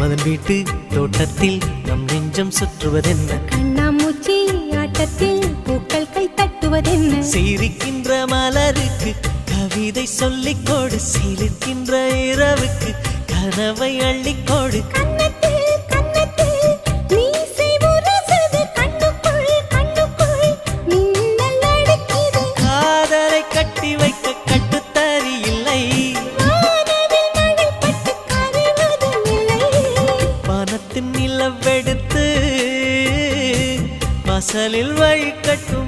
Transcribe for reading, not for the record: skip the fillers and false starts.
மன்மதன் வீட்டு தோட்டத்தில் நம் நெஞ்சம் சுற்றுவதென்ன கண்ணாமூச்சி ஆட்டத்தில் பூக்கள் கை தட்டுவதென்ன சிரிக்கின்ற மலருக்கு கவிதை சொல்லிக்கோடு சிலிர்க்கின்ற இரவுக்கு கனவை அள்ளிக்கோடு காதலை கட்டி வைக்க கட்டுத்தறி இல்லை வானத்தின் நிலவெடுத்து வாசலில் வழி கட்டு